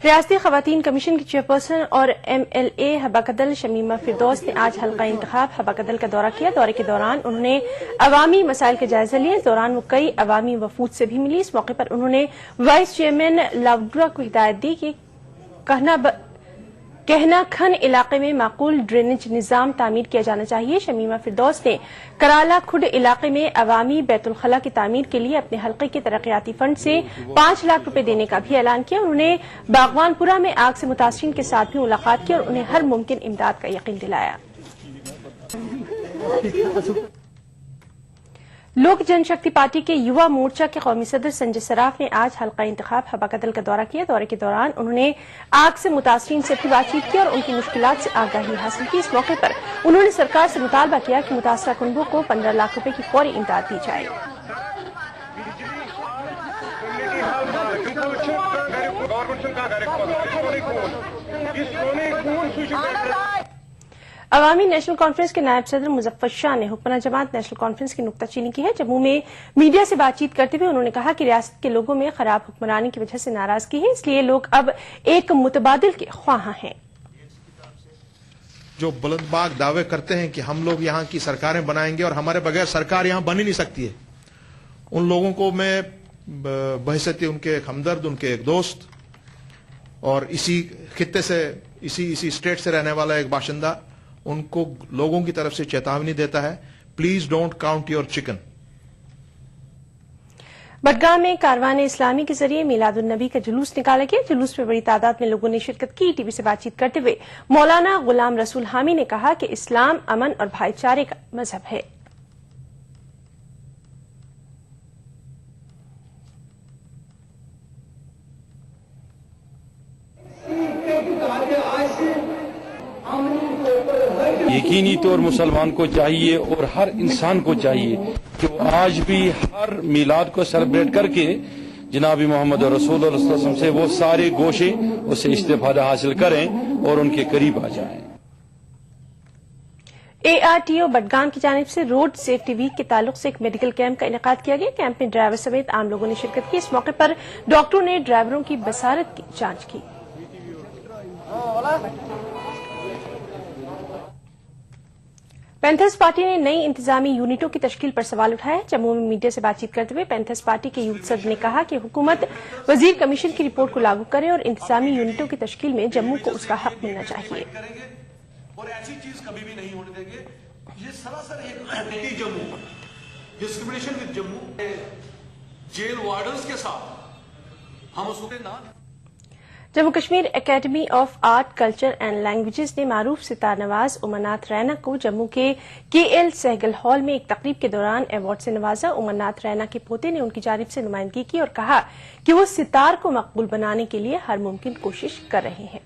ریاستی خواتین کمیشن کی چیئرپرسن اور MLA حباقدل شمیمہ فردوس نے آج حلقہ انتخاب حباقدل کا دورہ کیا۔ دورے کے دوران انہوں نے عوامی مسائل کا جائزہ لیا۔ اس دوران وہ کئی عوامی وفود سے بھی ملی۔ اس موقع پر انہوں نے وائس چیئرمین لاوڈرا کو ہدایت دی کہ کہنا کھن علاقے میں معقول ڈرینیج نظام تعمیر کیا جانا چاہیے۔ شمیمہ فردوس نے کرالا کھڈ علاقے میں عوامی بیت الخلاء کی تعمیر کے لیے اپنے حلقے کے ترقیاتی فنڈ سے 5 لاکھ روپے دینے کا بھی اعلان کیا۔ انہوں نے باغوان پورہ میں آگ سے متاثرین کے ساتھ بھی ملاقات کی اور انہیں ہر ممکن امداد کا یقین دلایا۔ لوک جن شکتی پارٹی کے یوا مورچہ کے قومی صدر سنجے سراف نے آج حلقہ انتخاب حباقدل کا دورہ کیا۔ دورے کے دوران انہوں نے آگ سے متاثرین سے بھی بات چیت کی اور ان کی مشکلات سے آگاہی حاصل کی۔ اس موقع پر انہوں نے سرکار سے مطالبہ کیا کہ متاثرہ کنبوں کو 15 لاکھ روپے کی فوری امداد دی جائے۔ عوامی نیشنل کانفرنس کے نائب صدر مظفر شاہ نے حکمراں جماعت نیشنل کانفرنس کی نکتہ چینی کی ہے۔ جموں میں میڈیا سے بات چیت کرتے ہوئے انہوں نے کہا کہ ریاست کے لوگوں میں خراب حکمرانی کی وجہ سے ناراضگی ہے، اس لیے لوگ اب ایک متبادل کے خواہاں ہیں۔ جو بلند باغ دعوے کرتے ہیں کہ ہم لوگ یہاں کی سرکاریں بنائیں گے اور ہمارے بغیر سرکار یہاں بن ہی نہیں سکتی ہے، ان لوگوں کو میں بحیثیت ان کے ایک ہمدرد، ان کے ایک دوست اور اسی خطے سے اسی اسٹیٹ سے رہنے والا ایک باشندہ، ان کو لوگوں کی طرف سے چیتاونی دیتا ہے، please don't count your chicken. Battagram میں کاروان اسلامی کے ذریعے میلاد النبی کا جلوس نکالا گیا۔ جلوس میں بڑی تعداد میں لوگوں نے شرکت کی۔ ٹی وی سے بات چیت کرتے ہوئے مولانا غلام رسول حامی نے کہا کہ اسلام امن اور بھائی چارے کا مذہب ہے۔ یقینی طور مسلمان کو چاہیے اور ہر انسان کو چاہیے کہ وہ آج بھی ہر میلاد کو سیلیبریٹ کر کے جناب محمد رسول اللہ صلی اللہ علیہ وسلم سے وہ سارے گوشے اس سے استفادہ حاصل کریں اور ان کے قریب آ جائیں۔ ARTO بٹگام کی جانب سے روڈ سیفٹی ویک کے تعلق سے ایک میڈیکل کیمپ کا انعقاد کیا گیا۔ کیمپ میں ڈرائیور سمیت عام لوگوں نے شرکت کی۔ اس موقع پر ڈاکٹروں نے ڈرائیوروں کی بصارت کی جانچ کی۔ پینتھرز پارٹی نے نئی انتظامی یونٹوں کی تشکیل پر سوال اٹھایا۔ جموں میں میڈیا سے بات چیت کرتے ہوئے پینتھرز پارٹی کے یوتھ صدر نے کہا کہ حکومت وزیر کمیشن کی رپورٹ کو لاگو کرے اور انتظامی یونٹوں کی تشکیل میں جموں کو اس کا حق ملنا چاہیے۔ اور ایسی چیز کبھی بھی نہیں ہونے دیں گے۔ یہ سراسر ایک anti Jammu, discrimination with Jammu, jail wardens کے ساتھ ہم اس کو نہ۔ Jammu Kashmir academy of art culture and languages نے معروف ستار نواز امرناتھ رینا کو جموں کے KL سہگل ہال میں ایک تقریب کے دوران ایوارڈ سے نوازا۔ امرناتھ رینا کے پوتے نے ان کی جانب سے نمائندگی کی اور کہا کہ وہ ستار کو مقبول بنانے کے لیے ہر ممکن کوشش کر رہے ہیں۔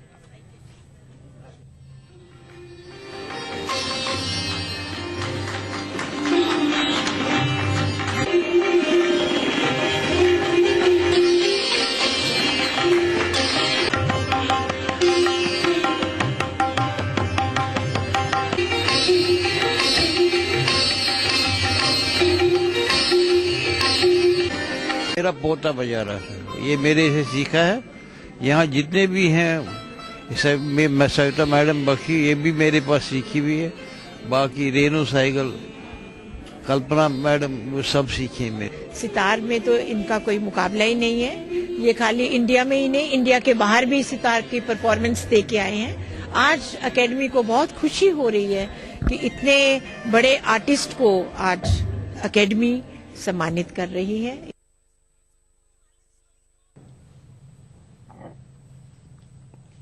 میرا پوتا بجا رہا ہے، یہ میرے سے سیکھا ہے۔ یہاں جتنے بھی ہیں سویتا میڈم بخشی، یہ بھی میرے پاس سیکھی ہوئی ہے، باقی رینو سائیکل، کلپنا میڈم، وہ سب سیکھے میرے۔ ستار میں تو ان کا کوئی مقابلہ ہی نہیں ہے۔ یہ خالی انڈیا میں ہی نہیں، انڈیا کے باہر بھی ستار کی پرفارمنس دے کے آئے ہیں۔ آج اکیڈمی کو بہت خوشی ہو رہی ہے کہ اتنے بڑے آرٹسٹ کو آج اکیڈمی سمانت کر رہی ہے۔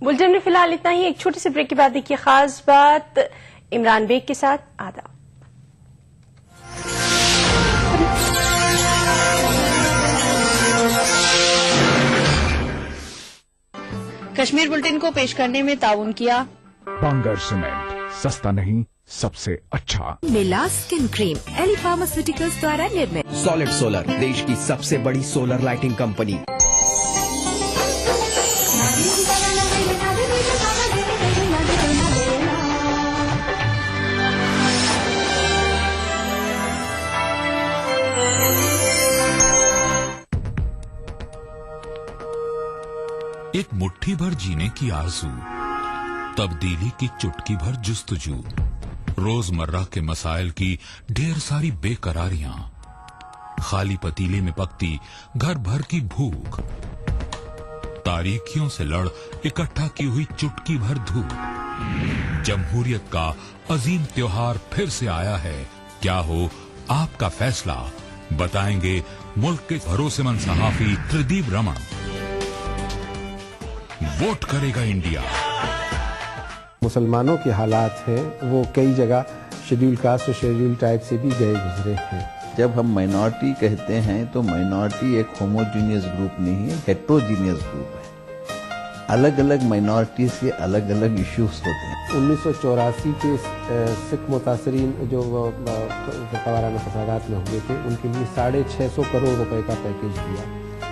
بلٹن میں فی الحال اتنا ہی۔ ایک چھوٹی سی بریک کے بعد دیکھیے خاص بات عمران بیگ کے ساتھ۔ آداب۔ کشمیر بلٹن کو پیش کرنے میں تعاون کیا بنگر سیمنٹ، سستا نہیں سب سے اچھا۔ میلا سکن کریم ایلی فارماسیوٹیکلز دوارا نرمت۔ سالڈ سولر دیش کی سب سے بڑی سولر لائٹنگ کمپنی۔ एक मुट्ठी भर जीने की आरज़ू, तब्दीली की चुटकी भर जुस्तजू, रोजमर्रा के मसाइल की ढेर सारी बेकरारियां, खाली पतीले में पकती घर भर की भूख, तारीखियों से लड़ इकट्ठा की हुई चुटकी भर धूप। जमहूरियत का अजीम त्योहार फिर से आया है, क्या हो आपका फैसला, बताएंगे मुल्क के भरोसेमंद सहाफी त्रिदीप रमन। वोट करेगा इंडिया। मुसलमानों के हालात हैं वो कई जगह शेड्यूल कास्ट और शेड्यूल ट्राइब से भी गए गुजरे हैं। जब हम माइनॉरिटी कहते हैं तो माइनॉरिटी एक होमोजीनियस ग्रुप नहीं है, हेट्रोजीनियस ग्रुप है। अलग अलग माइनॉरिटीज के अलग अलग इश्यूज होते हैं। 1984 के सिख मुतासरीन जो वाराना फसादात में हुए थे उनके लिए 650 करोड़ रुपए का पैकेज दिया,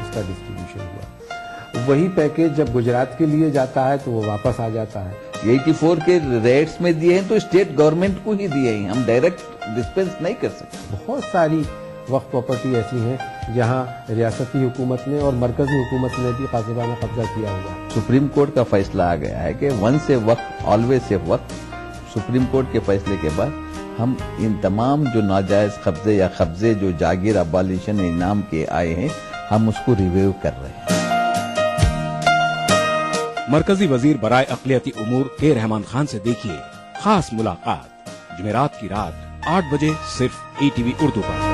उसका डिस्ट्रीब्यूशन हुआ। वही पैकेज जब गुजरात के लिए जाता है तो वो वापस आ जाता है। 84 के रेट्स में दिए हैं तो स्टेट गवर्नमेंट को ही दिए हैं, हम डायरेक्ट डिस्पेंस नहीं कर सकते। बहुत सारी वक्फ प्रॉपर्टी ऐसी हैं जहां रियासती हुकूमत ने और मरकजी हुकूमत ने भी कासिबाना कब्जा किया हुआ। सुप्रीम कोर्ट का फैसला आ गया है कि once a waqf always a waqf. Supreme court के फैसले के बाद हम इन तमाम जो नाजायज कब्जे या कब्जे जो जागीर अबालिशन इनाम के आए हैं, हम उसको रिव्यू कर रहे हैं। मरकजी वजीर बराए अक़लियती उमूर के रहमान खान से देखिए खास मुलाकात, जुमेरात की रात 8 बजे सिर्फ ETV उर्दू पर।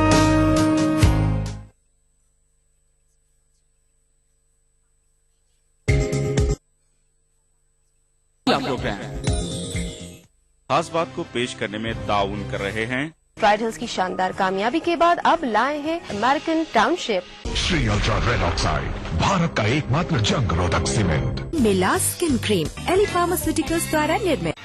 खास बात को पेश करने में ताउन कर रहे हैं। प्राइड हिल्स की शानदार कामयाबी के बाद अब लाए हैं American township. Shri ultra red oxide, Bharat का एकमात्र जंग रोधक सीमेंट। मिला स्किन क्रीम, एली फार्मास्यूटिकल्स द्वारा निर्मित।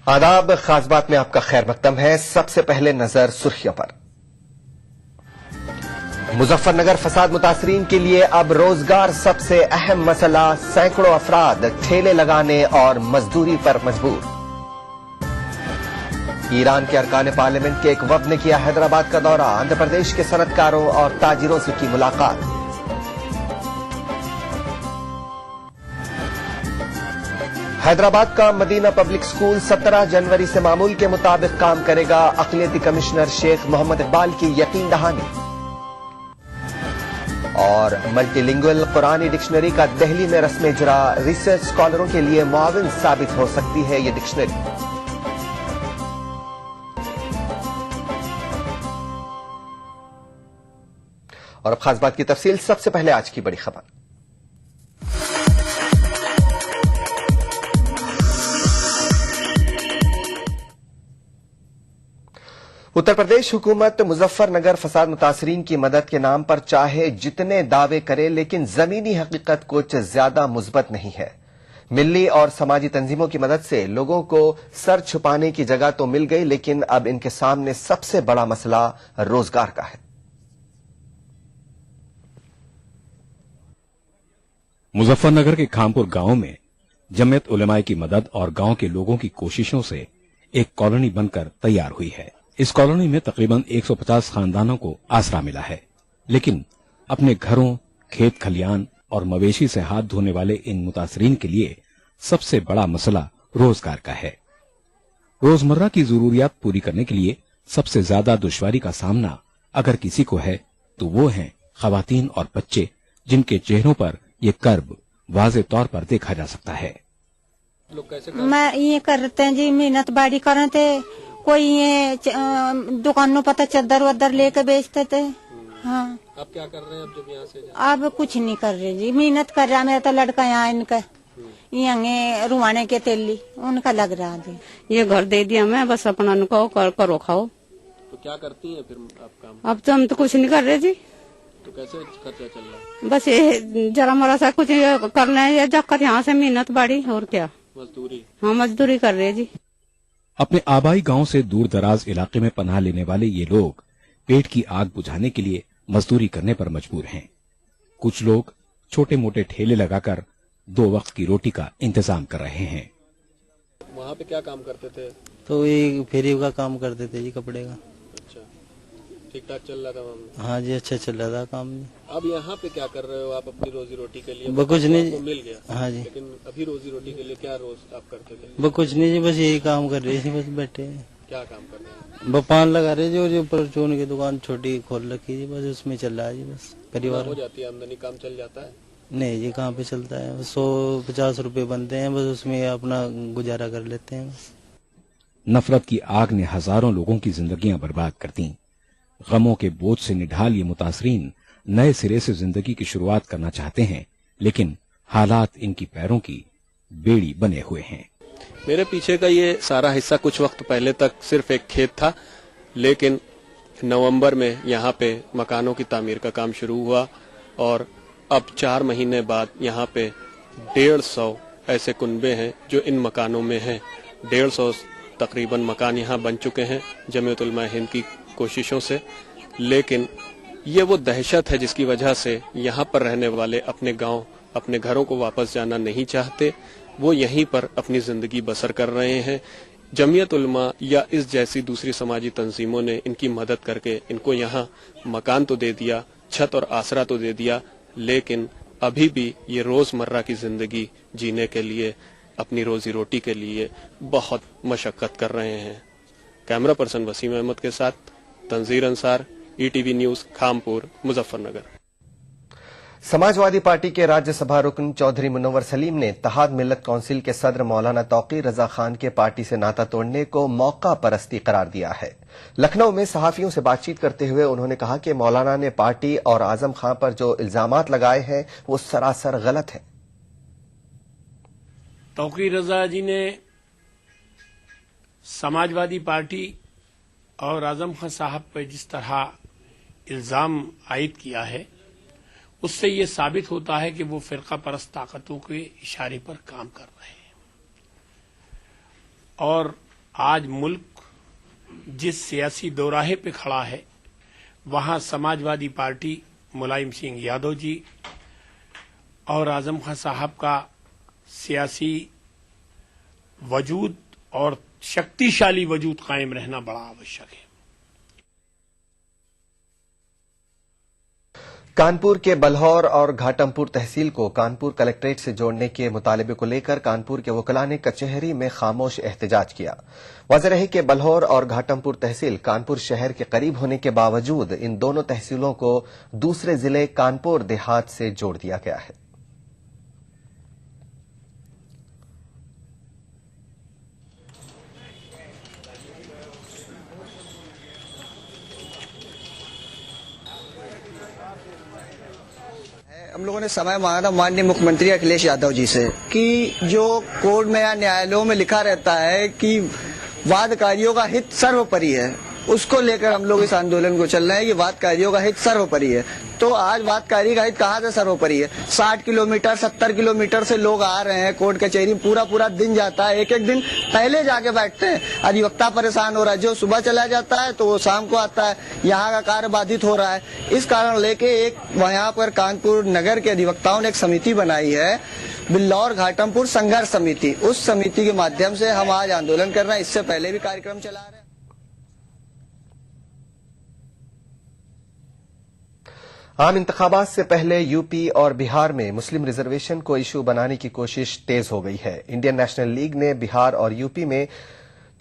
आदाब, खास बात में आपका खैर मकदम है। सबसे पहले नजर सुर्खियों पर। मुजफ्फरनगर फसाद मुतासरीन के लिए अब रोजगार सबसे अहम मसला। सैकड़ों अफराद ठेले लगाने और मजदूरी पर मजबूर। ईरान के अरकान पार्लियामेंट के एक वफ्द ने किया हैदराबाद का दौरा। आंध्र प्रदेश के सनतकारों और ताजिरों से की मुलाकात। हैदराबाद का मदीना पब्लिक स्कूल 17 जनवरी से मामूल के मुताबिक काम करेगा। अक़लियती कमिश्नर शेख मोहम्मद इकबाल की यकीन दहानी। और मल्टीलिंगुअल कुरानी डिक्शनरी का दिल्ली में रस्म इजरा। रिसर्च स्कॉलरों के लिए मुआविन साबित हो सकती है ये डिक्शनरी। और अब खास बात की तफसील। सबसे पहले आज की बड़ी खबर। उत्तर प्रदेश हुकूमत मुजफ्फरनगर फसाद मुतासरीन की मदद के नाम पर चाहे जितने दावे करे, लेकिन जमीनी हकीकत कुछ ज्यादा मुस्बत नहीं है। मिली और समाजी तंजीमों की मदद से लोगों को सर छुपाने की जगह तो मिल गई, लेकिन अब इनके सामने सबसे बड़ा मसला रोजगार का है। मुजफ्फरनगर के खामपुर गांव में जमियत उलेमाए की मदद और गांव के लोगों की कोशिशों से एक कॉलोनी बनकर तैयार हुई है। इस कॉलोनी में तकरीबन 150 खानदानों को आसरा मिला है, लेकिन अपने घरों, खेत खलियान और मवेशी से हाथ धोने वाले इन मुतासरीन के लिए सबसे बड़ा मसला रोजगार का है। रोजमर्रा की जरूरियात पूरी करने के लिए सबसे ज्यादा दुश्वारी का सामना अगर किसी को है तो वो हैं खवातीन और बच्चे, जिनके चेहरों पर ये कर्ब वाज़े तौर पर देखा जा सकता है। मैं ये करते हैं जी, मेहनत बाड़ी करते थे, कोई ये दुकानों पता चद्दर वद्दर लेके बेचते थे। हाँ, अब क्या कर रहे हैं? अब जब यहाँ से अब कुछ नहीं कर रहे जी, मेहनत कर रहा। मेरा तो लड़का यहाँ इनका यहाँ रुवाने के तेली उनका लग रहा जी। ये घर दे दिया मैं, बस अपना उनको करो खाओ। तो क्या करती हैं फिर आप काम? अब तो हम तो कुछ नहीं कर रहे जी। तो कैसे खर्चा चल रहा है? बस ये जरा मोरा सा कुछ करना है, जक्कत यहाँ से मेहनत बाड़ी और क्या। मजदूरी? हाँ मजदूरी कर रहे हैं जी। अपने आबाई गांव से दूर दराज इलाके में पनाह लेने वाले ये लोग पेट की आग बुझाने के लिए मजदूरी करने पर मजबूर हैं। कुछ लोग छोटे मोटे ठेले लगाकर 2 वक्त की रोटी का इंतजाम कर रहे हैं। वहाँ पे क्या काम करते थे? तो ये फेरी का काम करते थे जी, कपड़े का। अच्छा, ठीक ठाक चल रहा था वहाँ? हाँ जी, अच्छा चल रहा था काम। अब यहाँ पे क्या कर रहे हो आप अपनी रोजी रोटी के लिए? कुछ नहीं, मिल गया। हाँ जी। लेकिन अभी रोजी रोटी के लिए क्या रोज आप करते थे? वो कुछ नहीं जी, बस यही काम कर रहे थे, बस बैठे हैं। क्या काम कर रहे हैं? वो पान लगा रहे जी, और जो परचून की दुकान छोटी खोल रखी जी, बस उसमें चल रहा है जी, बस परिवार हो जाती है आमदनी, काम चल जाता है? नहीं जी, कहाँ पे चलता है, 150 रुपए बनते हैं, बस उसमें अपना गुजारा कर लेते हैं बस। नफरत की आग ने हजारों लोगों की जिंदगियां बर्बाद कर दी। गमों के बोझ से निढाल ये मुतासरीन नए सिरे से जिंदगी की शुरुआत करना चाहते हैं, लेकिन हालात इनकी पैरों की बेड़ी बने हुए हैं। मेरे पीछे का ये सारा हिस्सा कुछ वक्त पहले तक सिर्फ एक खेत था, लेकिन नवंबर में यहाँ पे मकानों की तामीर का काम शुरू हुआ और अब 4 महीने बाद यहाँ पे 150 ऐसे कुनबे हैं जो इन मकानों में हैं। 150 तकरीबन मकान यहाँ बन चुके हैं जमीयत उलमा हिंद की कोशिशों से, लेकिन ये वो दहशत है जिसकी वजह से यहाँ पर रहने वाले अपने गांव, अपने घरों को वापस जाना नहीं चाहते। वो यहीं पर अपनी जिंदगी बसर कर रहे हैं। जमीयत उलमा या इस जैसी दूसरी समाजी तंजीमों ने इनकी मदद करके इनको यहाँ मकान तो दे दिया, छत और आसरा तो दे दिया, लेकिन अभी भी ये रोजमर्रा की जिंदगी जीने के लिए, अपनी रोजी रोटी के लिए बहुत मशक्कत कर रहे हैं। कैमरा पर्सन वसीम अहमद के साथ Tanzeer Ansar, ETV news, Khampur, Muzaffarnagar. Samajwadi party के राज्यसभा रुकन चौधरी मुनव्वर सलीम ने इत्तेहाद मिल्लत काउंसिल के सदर मौलाना तौकीर रजा खान के पार्टी से नाता तोड़ने को मौका परस्ती करार दिया है। लखनऊ में सहाफियों से बातचीत करते हुए उन्होंने कहा कि मौलाना ने पार्टी और आजम खां पर जो इल्जामात लगाए हैं वो सरासर गलत है। तौकीर रजा जी ने समाजवादी पार्टी और आजम खां साहब पर जिस तरह इल्जाम आयद किया है, उससे ये साबित होता है कि वो फिरका परस्त ताकतों के इशारे पर काम कर रहे हैं। और आज मुल्क जिस सियासी दोराहे पे खड़ा है, वहां समाजवादी पार्टी, मुलायम सिंह यादव जी और आजम खां साहब का सियासी वजूद और शक्तिशाली वजूद कायम रहना बड़ा आवश्यक है। कानपुर के बल्हौर और घाटमपुर तहसील को कानपुर कलेक्ट्रेट से जोड़ने के मुतालबे को लेकर कानपुर के वकला ने कचहरी में खामोश एहतजाज किया। वाज़ेह रहे कि बल्हौर और घाटमपुर तहसील कानपुर शहर के करीब होने के बावजूद इन दोनों तहसीलों को दूसरे जिले कानपुर देहात से जोड़ दिया गया है। हम लोगों ने समय मांगा था माननीय मुख्यमंत्री अखिलेश यादव जी से कि जो कोर्ट में या न्यायालयों में लिखा रहता है कि वादकारियों का हित सर्वोपरि है, उसको लेकर हम लोग इस आंदोलन को चल रहे हैं कि वादकारियों का हित सर्वोपरि है। तो आज वादकारी का हित कहाँ से सर्वोपरि है? 60 किलोमीटर 70 किलोमीटर से लोग आ रहे हैं कोर्ट कचहरी, पूरा दिन जाता है, एक दिन पहले जाके बैठते हैं। अधिवक्ता परेशान हो रहा है, जो सुबह चला जाता है तो वो शाम को आता है, यहाँ का कार्य बाधित हो रहा है। इस कारण लेके एक यहाँ पर कानपुर नगर के अधिवक्ताओं ने एक समिति बनाई है, बिल्लौर घाटमपुर संघर्ष समिति। उस समिति के माध्यम से हम आज आंदोलन कर रहे हैं। इससे पहले भी कार्यक्रम चला रहे हैं। आम इंतखाबात से पहले यूपी और बिहार में मुस्लिम रिजर्वेशन को इशू बनाने की कोशिश तेज हो गई है। इंडियन नेशनल लीग ने बिहार और यूपी में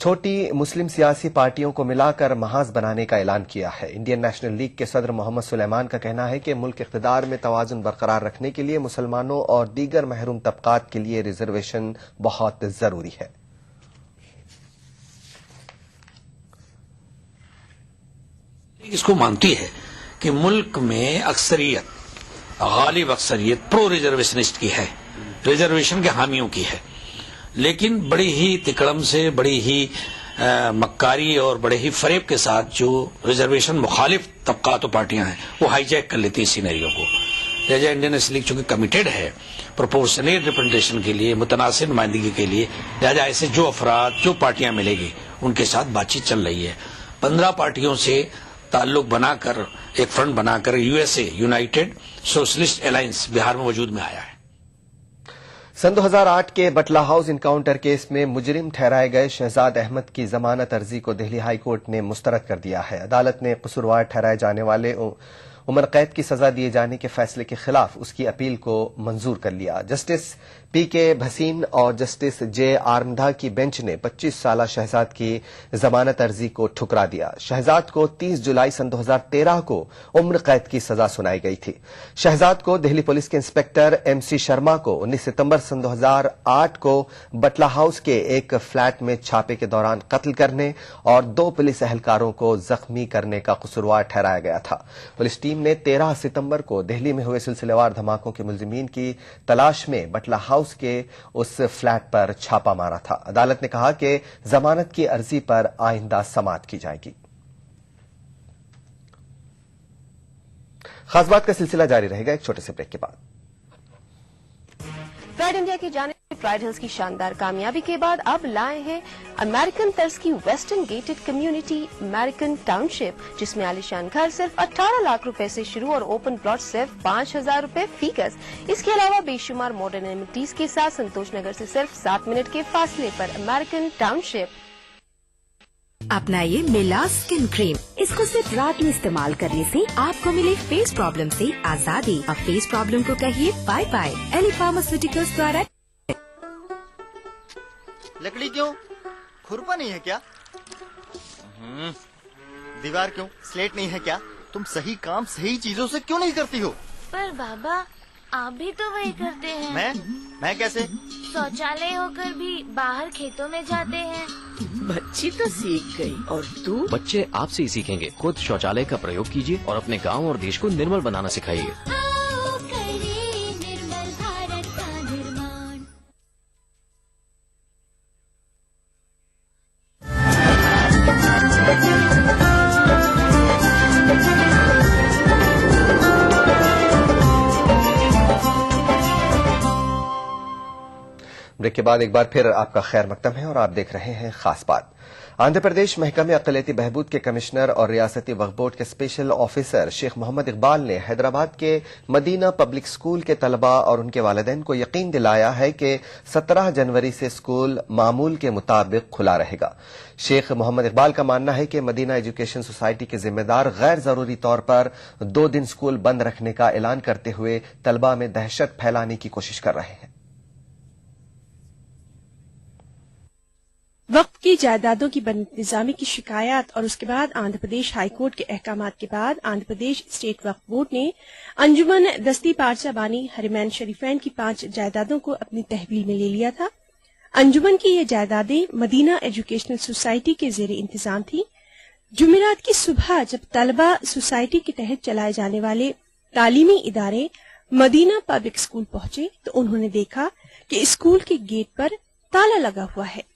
छोटी मुस्लिम सियासी पार्टियों को मिलाकर महाज बनाने का ऐलान किया है। इंडियन नेशनल लीग के सदर मोहम्मद सुलेमान का कहना है कि मुल्क इख्तिदार में तवाजुन बरकरार रखने के लिए मुसलमानों और दीगर महरूम तबकात के लिए रिजर्वेशन बहुत जरूरी है। इसको मानती है कि मुल्क में अक्सरियत, गालिब अक्सरियत प्रो रिजर्वेशनिस्ट की है, रिजर्वेशन के हामियों की है, लेकिन बड़ी ही तिकड़म से, बड़ी ही मक्कारी और बड़े ही फरेब के साथ जो रिजर्वेशन मुखालिफ तबकात और पार्टियां हैं वो हाईजैक कर लेती है सिनेरियो को। لہذا انڈین نیشنل لیگ چونکہ کمیٹیڈ ہے پروپورشنیٹ ریپرزنٹیشن کے لیے، متناسب نمائندگی کے لیے، لہذا ایسے جو افراد جو پارٹیاں ملے گی ان کے ساتھ بات چیت چل رہی ہے. 15 پارٹیوں سے تعلق بنا کر ایک فرنٹ بنا کر USA یونائٹڈ سوشلسٹ الائنس بہار میں وجود میں آیا ہے. سن 2008 کے بٹلہ ہاؤس انکاؤنٹر کیس میں مجرم ٹھہرائے گئے شہزاد احمد کی ضمانت عرضی کو دہلی ہائی کورٹ نے مسترد کر دیا ہے. عدالت نے قصوروار ٹھہرائے جانے والے عمر قید کی سزا دیے جانے کے فیصلے کے خلاف اس کی اپیل کو منظور کر لیا. جسٹس PK بھسین اور جسٹس J آرمدھا کی بینچ نے 25 سالہ شہزاد کی ضمانت عرضی کو ٹھکرا دیا. شہزاد کو 30 جولائی سن 2013 کو عمر قید کی سزا سنائی گئی تھی. شہزاد کو دہلی پولیس کے انسپکٹر MC شرما کو 19 ستمبر سن 2008 کو بٹلہ ہاؤس کے ایک فلیٹ میں چھاپے کے دوران قتل کرنے اور 2 پولیس اہلکاروں کو زخمی کرنے کا قصوروار ٹھہرایا گیا تھا. پولیس ٹیم نے 13 ستمبر کو دہلی میں ہوئے سلسلہ وار دھماکوں کے ملزمین کی تلاش میں بٹلہ ہاؤس کے اس فلیٹ پر چھاپا مارا تھا. عدالت نے کہا کہ ضمانت کی عرضی پر آئندہ سماعت کی جائے گی. خاص بات کا سلسلہ جاری رہے گا ایک چھوٹے سے بریک کے بعد. پرائڈ انڈیا کی جانب سے پرائڈ ہلز کی شاندار کامیابی کے بعد اب لائے ہیں امریکن طرز کی western gated community American township, جس میں عالیشان گھر صرف 18 لاکھ روپے سے شروع اور اوپن پلاٹ صرف 5,000 روپے فی گز. اس کے علاوہ بے شمار ماڈرن ایمنٹیز کے ساتھ سنتوش نگر سے صرف 7 منٹ کے فاصلے پر امریکن ٹاؤن شپ. اپنائیے میلاز اسکن کریم. اس کو صرف رات میں استعمال کرنے سے آپ کو ملے فیس پرابلم سے آزادی. اب فیس پرابلم کو کہیے بائے بائے. ایلی فارماسیوٹیکلز دوارا. لکڑی کیوں؟ کھرپا نہیں ہے کیا؟ دیوار کیوں؟ سلیٹ نہیں ہے کیا؟ تم صحیح کام صحیح چیزوں سے کیوں نہیں کرتی ہو؟ پر بابا آپ بھی تو وہی کرتے ہیں. میں کیسے؟ شوچالے ہو کر بھی باہر کھیتوں میں جاتے ہیں. بچی تو سیکھ گئی اور تو؟ بچے آپ سے ہی سیکھیں گے. خود شوچالے کا پریوگ کیجیے اور اپنے گاؤں اور دیش کو نرمل بنانا سکھائیے. بریک کے بعد ایک بار پھر آپ کا خیر مقدم ہے اور آپ دیکھ رہے ہیں خاص بات. آندھرا پردیش محکمہ اقلیتی بہبود کے کمشنر اور ریاستی وقف بورڈ کے اسپیشل آفیسر شیخ محمد اقبال نے حیدرآباد کے مدینہ پبلک اسکول کے طلباء اور ان کے والدین کو یقین دلایا ہے کہ 17 جنوری سے اسکول معمول کے مطابق کھلا رہے گا. شیخ محمد اقبال کا ماننا ہے کہ مدینہ ایجوکیشن سوسائٹی کے ذمہ دار غیر ضروری طور پر 2 دن اسکول بند رکھنے کا اعلان کرتے ہوئے طلباء میں دہشت پھیلانے کی کوشش کر رہے ہیں. وقف کی جائیدادوں کی بد انتظامی کی شکایات اور اس کے بعد آندھرا پردیش ہائی کورٹ کے احکامات کے بعد آندھرا پردیش اسٹیٹ وقف بورڈ نے انجمن دستی پارچہ بانی حرمین شریفین کی 5 جائیدادوں کو اپنی تحویل میں لے لیا تھا. انجمن کی یہ جائیدادیں مدینہ ایجوکیشنل سوسائٹی کے زیر انتظام تھیں. جمعرات کی صبح جب طلبہ سوسائٹی کے تحت چلائے جانے والے تعلیمی ادارے مدینہ پبلک اسکول پہنچے تو انہوں نے دیکھا کہ اسکول کے گیٹ پر تالا لگا ہوا ہے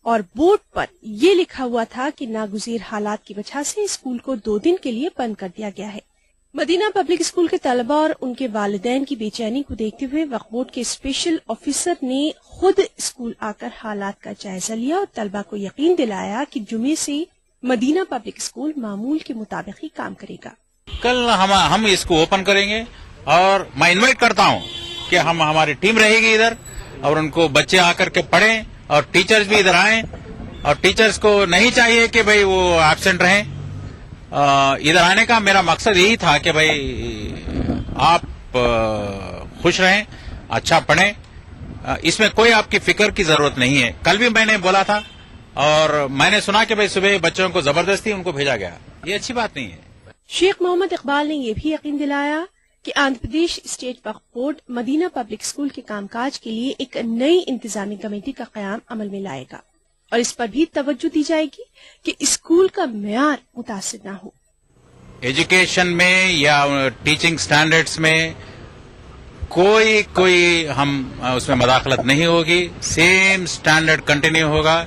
اور بورڈ پر یہ لکھا ہوا تھا کہ ناگزیر حالات کی وجہ سے اسکول کو 2 دن کے لیے بند کر دیا گیا ہے. مدینہ پبلک اسکول کے طلباء اور ان کے والدین کی بے چینی کو دیکھتے ہوئے وقف بورڈ کے اسپیشل آفیسر نے خود اسکول آ کر حالات کا جائزہ لیا اور طلباء کو یقین دلایا کہ جمعے سے مدینہ پبلک اسکول معمول کے مطابق ہی کام کرے گا. کل ہم اس کو اوپن کریں گے اور میں انوائٹ کرتا ہوں کہ ہماری ٹیم رہے گی ادھر اور ان کو بچے آ کر کے پڑھیں اور ٹیچرز بھی ادھر آئیں. اور ٹیچرز کو نہیں چاہیے کہ بھئی وہ ایبسینٹ رہیں. ادھر آنے کا میرا مقصد یہی تھا کہ بھئی آپ خوش رہیں, اچھا پڑھیں. اس میں کوئی آپ کی فکر کی ضرورت نہیں ہے. کل بھی میں نے بولا تھا اور میں نے سنا کہ بھئی صبح بچوں کو زبردستی ان کو بھیجا گیا. یہ اچھی بات نہیں ہے. شیخ محمد اقبال نے یہ بھی یقین دلایا کہ آندھرا پردیش اسٹیٹ وقف بورڈ مدینہ پبلک اسکول کے کام کاج کے لیے ایک نئی انتظامی کمیٹی کا قیام عمل میں لائے گا اور اس پر بھی توجہ دی جائے گی کہ اسکول کا معیار متاثر نہ ہو. ایجوکیشن میں یا ٹیچنگ سٹینڈرڈز میں کوئی ہم اس میں مداخلت نہیں ہوگی. سیم سٹینڈرڈ کنٹینیو ہوگا.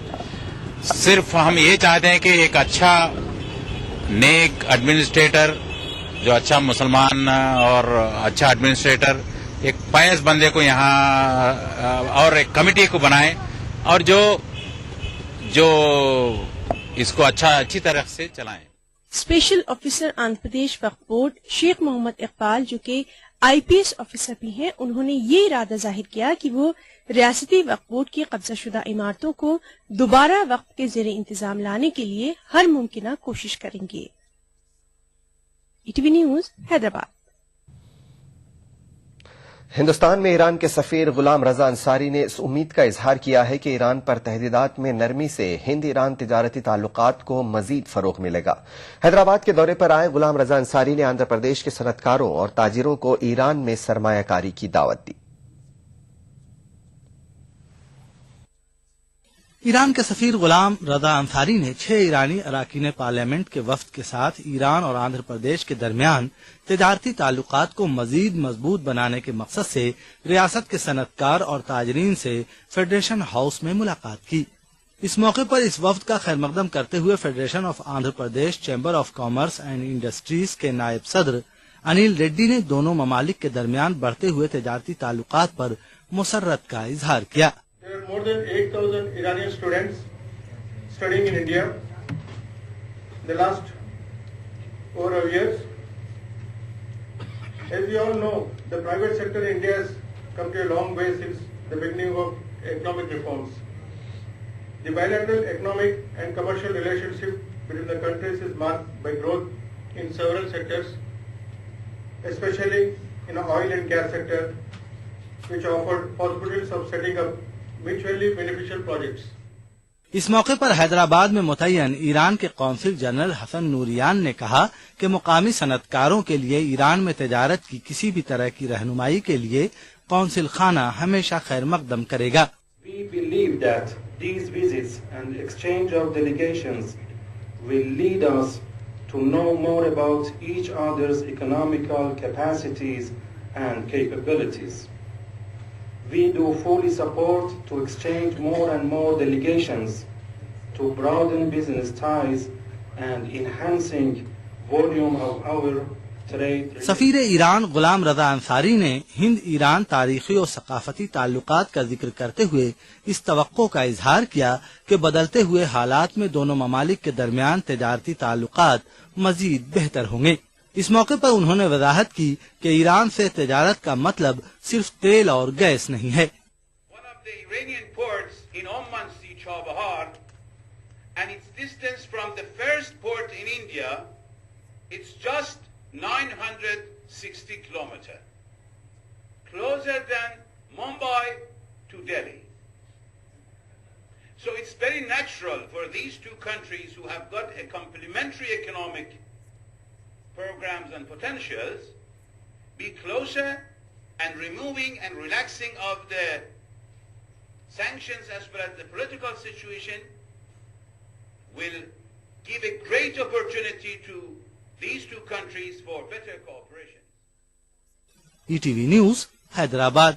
صرف ہم یہ چاہتے ہیں کہ ایک اچھا نیک ایڈمنسٹریٹر जो अच्छा मुसलमान और अच्छा एडमिनिस्ट्रेटर, एक पायस बंदे को यहाँ और एक कमेटी को बनाए और जो इसको अच्छी तरह से चलाएं। स्पेशल ऑफिसर आंध्र प्रदेश वक्फ बोर्ड शेख मोहम्मद इकबाल, जो कि IPS ऑफिसर भी हैं, उन्होंने ये इरादा जाहिर किया कि वो रियासती वक्फ बोर्ड की कब्जाशुदा इमारतों को दोबारा वक्फ के ज़ेरे इंतजाम लाने के लिए हर मुमकिन कोशिश करेंगे। ETV news Hyderabad. हिंदुस्तान में ईरान के सफीर गुलाम रजा अंसारी ने इस उम्मीद का इजहार किया है कि ईरान पर तहदीदात में नरमी से हिंद ईरान तिजारती ताल्लुकात को मजीद फरोग मिलेगा। हैदराबाद के दौरे पर आए गुलाम रजा अंसारी ने आंध्र प्रदेश के सनतकारों और ताजिरों को ईरान में सरमायाकारी की दावत दी। ईरान के सफीर गुलाम रजा अंसारी ने 6 ईरानी अराकीन पार्लियामेंट के वफ्द के साथ ईरान और आंध्र प्रदेश के दरमियान तिजारती ताल्लुकात को मजीद मजबूत बनाने के मकसद से रियासत के सनतकार और ताजरीन से फेडरेशन हाउस में मुलाकात की। इस मौके पर इस वफ्द का खैरमकदम करते हुए federation of Andhra Pradesh chamber of commerce and industries के नायब सदर अनिल रेड्डी ने दोनों ममालिक के दरमियान बढ़ते हुए तिजारती ताल्लुकात पर मुसर्रत का इजहार किया। There are more than 8,000 Iranian students studying in India. The last over years, as we all know, the private sector in India has come to a long way since the beginning of economic reforms. The bilateral economic and commercial relationship between the countries is marked by growth in several sectors, especially in the oil and gas sector, which offered possibilities of setting up mutually beneficial projects. इस मौके पर हैदराबाद में मुतय्यन Iran के council general Hasan नूरियान ने कहा कि मुकामी सनतकारों के लिए ईरान में तिजारत की किसी भी तरह की रहनुमाई के लिए कौंसिल खाना हमेशा खैर मकदम करेगा। We believe that these visits and exchange of delegations will lead us to know more about each other's economical capacities and capabilities. We do fully support to exchange more and more delegations to broaden business ties and enhancing volume of our trade. सफीर Iran Ghulam Raza Ansari ने Hind Iran तारीखी और सकाफती ताल्लुकात का जिक्र करते हुए इस तवक्को का इजहार किया कि बदलते हुए हालात में दोनों ममालिक के दरमियान तिजारती ताल्लुकात मजीद बेहतर होंगे। इस मौके पर उन्होंने वजाहत की कि ईरान से तिजारत का मतलब सिर्फ तेल और गैस नहीं है। One of the Iranian ports in Oman Sea Chabahar, and its distance from the first port in India, it's just 960 kilometers, closer than Mumbai to Delhi. So it's very natural for these two countries who have got a complementary economic programs and potentials be closer, and removing and relaxing of the sanctions as well as the political situation will give a great opportunity to these two countries for better cooperation. ETV news Hyderabad.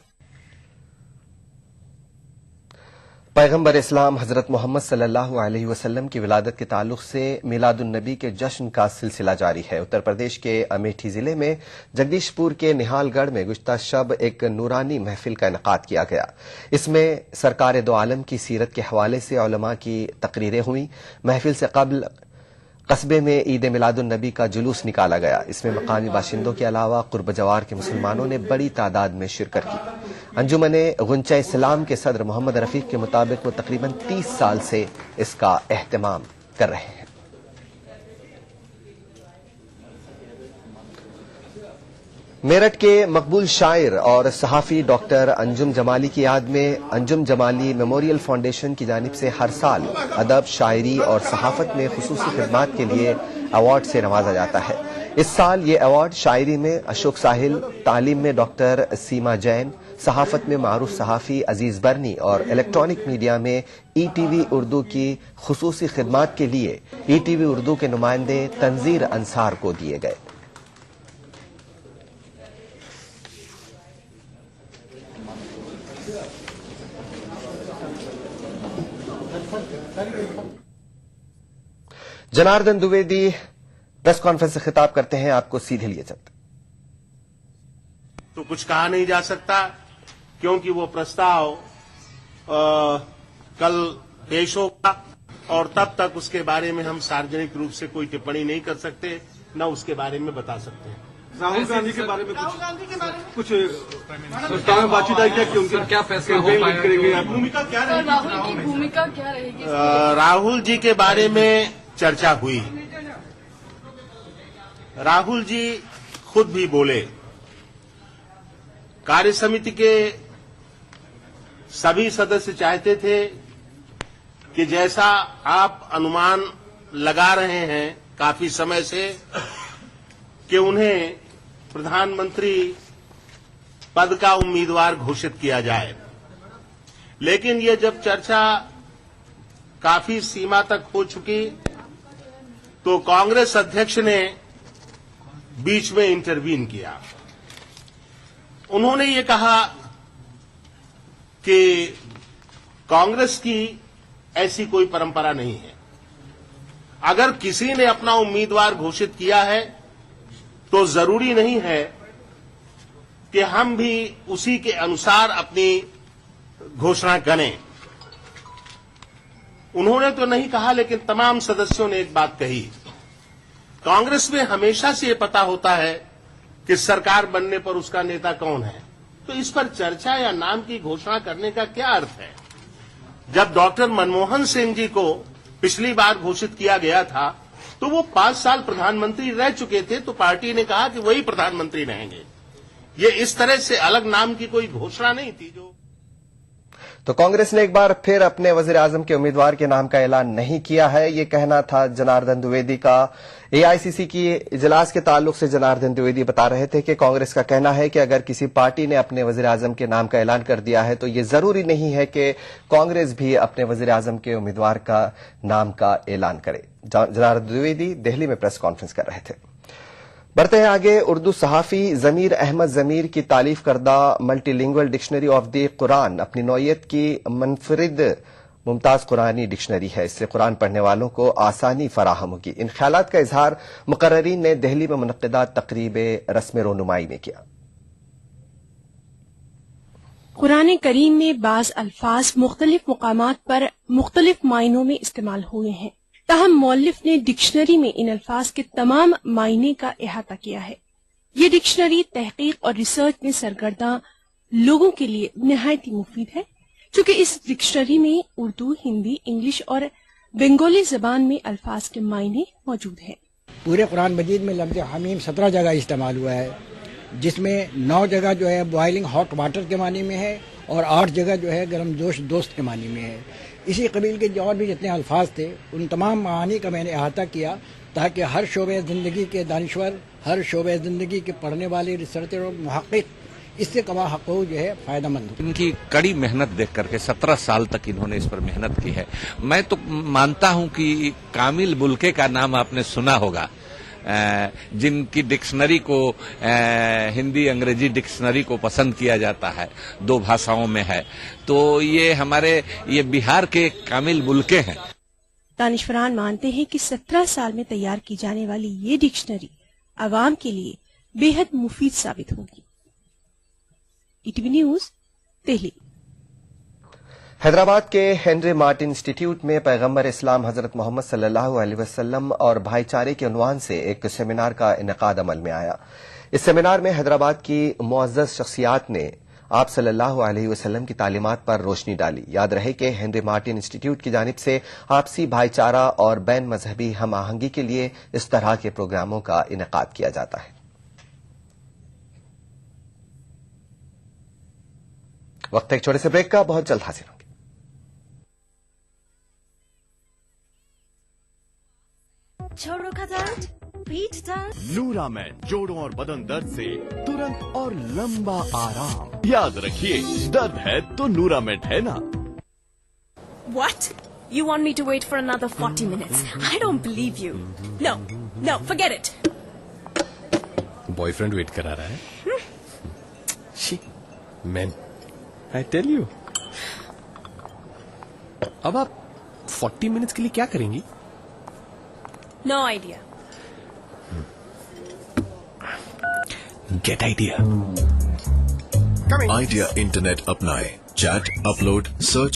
पैगंबर इस्लाम हजरत मोहम्मद सल्लल्लाहु अलैहि वसल्लम की विलादत के ताल्लुक से मिलादुन्नबी के जश्न का सिलसिला जारी है। उत्तर प्रदेश के अमेठी जिले में जगदीशपुर के निहालगढ़ में गुज़श्ता शब एक नूरानी महफिल का इनेकाद किया गया। इसमें सरकार दो आलम की सीरत के हवाले से उलमा की तकरीरें हुई। महफिल से कबल कस्बे में ईद मिलादुन्नबी का जुलूस निकाला गया। इसमें मकामी बाशिंदों के अलावा कुर्ब जवार के मुसलमानों ने बड़ी तादाद में शिरकत की। अंजुमने गुंचा इस्लाम के सदर मोहम्मद रफीक के मुताबिक वो तकरीबन 30 साल से इसका एहतमाम कर रहे हैं। मेरठ के मकबूल शायर और सहाफी डॉक्टर अंजुम जमाली की याद में अंजुम जमाली मेमोरियल फाउंडेशन की जानिब से हर साल अदब, शायरी और सहाफत में खुसूसी खिदमात के लिए अवार्ड से नवाजा जाता है। इस साल ये अवार्ड शायरी में अशोक साहिल, तालीम में डॉक्टर सीमा जैन, सहाफत में मारूफ सहाफी अजीज बरनी और इलेक्ट्रॉनिक मीडिया में ETV उर्दू की खुसूसी खिदमात के लिए ETV उर्दू के नुमाइंदे तंजीर अंसार को दिए गए। जनार्दन द्विवेदी प्रेस कॉन्फ्रेंस से खिताब करते हैं, आपको सीधे लिए चलते। तो कुछ कहा नहीं जा सकता क्योंकि वो प्रस्ताव कल पेश होगा और तब तक उसके बारे में हम सार्वजनिक रूप से कोई टिप्पणी नहीं कर सकते, न उसके बारे में बता सकते हैं। राहुल गांधी के बारे में कुछ प्रस्ताव में बातचीत आई क्या कि उनके क्या फैसला हो पाएगा, भूमिका क्या रहेगी, राहुल की भूमिका क्या रहेगी? राहुल जी के बारे में चर्चा हुई। राहुल जी खुद भी बोले, कार्य समिति के सभी सदस्य चाहते थे कि जैसा आप अनुमान लगा रहे हैं काफी समय से कि उन्हें प्रधानमंत्री पद का उम्मीदवार घोषित किया जाए, लेकिन ये जब चर्चा काफी सीमा तक हो चुकी तो कांग्रेस अध्यक्ष ने बीच में इंटरवीन किया। उन्होंने ये कहा कि कांग्रेस की ऐसी कोई परंपरा नहीं है, अगर किसी ने अपना उम्मीदवार घोषित किया है तो जरूरी नहीं है कि हम भी उसी के अनुसार अपनी घोषणा करें। उन्होंने तो नहीं कहा, लेकिन तमाम सदस्यों ने एक बात कही, कांग्रेस में हमेशा से ये पता होता है कि सरकार बनने पर उसका नेता कौन है, तो इस पर चर्चा या नाम की घोषणा करने का क्या अर्थ है? जब डॉक्टर मनमोहन सिंह जी को पिछली बार घोषित किया गया था तो वो 5 साल प्रधानमंत्री रह चुके थे, तो पार्टी ने कहा कि वही प्रधानमंत्री रहेंगे। ये इस तरह से अलग नाम की कोई घोषणा नहीं थी। जो तो कांग्रेस ने एक बार फिर अपने वजीर आजम के उम्मीदवार के नाम का ऐलान नहीं किया है, ये कहना था जनार्दन द्विवेदी का। एआईसीसी की इजलास के ताल्लुक से जनार्दन द्विवेदी बता रहे थे कि कांग्रेस का कहना है कि अगर किसी पार्टी ने अपने वजीर आजम के नाम का ऐलान कर दिया है तो ये जरूरी नहीं है कि कांग्रेस भी अपने वजीर आजम के उम्मीदवार का नाम का ऐलान करे। जनार्दन द्विवेदी दिल्ली में प्रेस कॉन्फ्रेंस कर रहे थे। बढ़ते हैं आगे। उर्दू सहाफी जमीर अहमद जमीर की तालीफ करदा multilingual dictionary of the Quran अपनी नौयत की मुनफरिद मुमताज कुरानी डिक्शनरी है। इससे कुरान पढ़ने वालों को आसानी फराहम होगी। इन ख्यालात का इजहार मुकर्ररीन ने दिल्ली में मुनक्किदा तकरीब रस्म रोनुमाई में किया। कुरान करीम में बाज अल्फाज मुख्तलिफ मुकामात पर मुख्तलिफ मायनों में इस्तेमाल हुए हैं, ताहम मौलिफ ने डिक्शनरी में इन अल्फाज के तमाम मायने का अहाता किया है। ये डिक्शनरी तहकीक और रिसर्च में सरगर्दा लोगों के लिए निहायत ही मुफीद है, क्योंकि इस डिक्शनरी में उर्दू, हिंदी, इंग्लिश और बंगाली जबान में अल्फाज के मायने मौजूद हैं। पूरे कुरान मजीद में लफ्ज़ हमीम 17 जगह इस्तेमाल हुआ है, जिसमें 9 जगह जो है बॉइलिंग हॉट वाटर के मानी में है और 8 जगह जो है गर्म जोश दोस्त के मानी में है। इसी कबील के जो और भी जितने अल्फाज थे उन तमाम मानी का मैंने अहाता किया ताकि हर शोबे ज़िंदगी के दानिश्वर, हर शोबे ज़िंदगी के पढ़ने वाले रिसर्चर और मुहक्किक इससे कमा हक़ूक़ जो है फ़ायदेमंद हो। इनकी कड़ी मेहनत देख करके 17 साल तक इन्होंने इस पर मेहनत की है। मैं तो मानता हूं कि कामिल बुल्के का नाम आपने सुना होगा, जिनकी डिक्शनरी को हिंदी अंग्रेजी डिक्शनरी को पसंद किया जाता है, 2 भाषाओं में है, तो ये बिहार के कामिल बुल्के हैं। दानिशवरान मानते हैं कि 17 साल में तैयार की जाने वाली ये डिक्शनरी आवाम के लिए बेहद मुफीद साबित होगी। ETV news, Delhi. हैदराबाद के हेनरी मार्टिन इंस्टीट्यूट में पैगंबर इस्लाम हजरत मोहम्मद सल्लल्लाहु अलैहि वसल्लम और भाईचारे के उन्वान से एक सेमिनार का इनेकाद अमल में आया। इस सेमिनार में हैदराबाद की मुअज़्ज़ज़ शख्सियात ने आप सल्लल्लाहु अलैहि वसल्लम की तालीमात पर रोशनी डाली। याद रहे कि हेनरी मार्टिन इंस्टीट्यूट की जानिब से आपसी भाईचारा और बैन मजहबी हम आहंगी के लिए इस तरह के प्रोग्रामों का इनेकाद किया जाता है। वक्त एक छोटे से ब्रेक का, बहुत जल्द हाजिर होंगे। छोड़ो का दर्द, पीठ दर्द, लूरामेट जोड़ों और बदन दर्द से तुरंत और लंबा आराम। याद रखिए, दर्द है तो लूरामेट है ना। What? You want me to wait for another 40 minutes? I don't believe you. No, forget it. Boyfriend wait करा रहा है। She, man, I tell you. अब आप 40 मिनट्स के लिए क्या करेंगी? No idea. Get idea. Idea internet अपनाएं, चैट, अपलोड, सर्च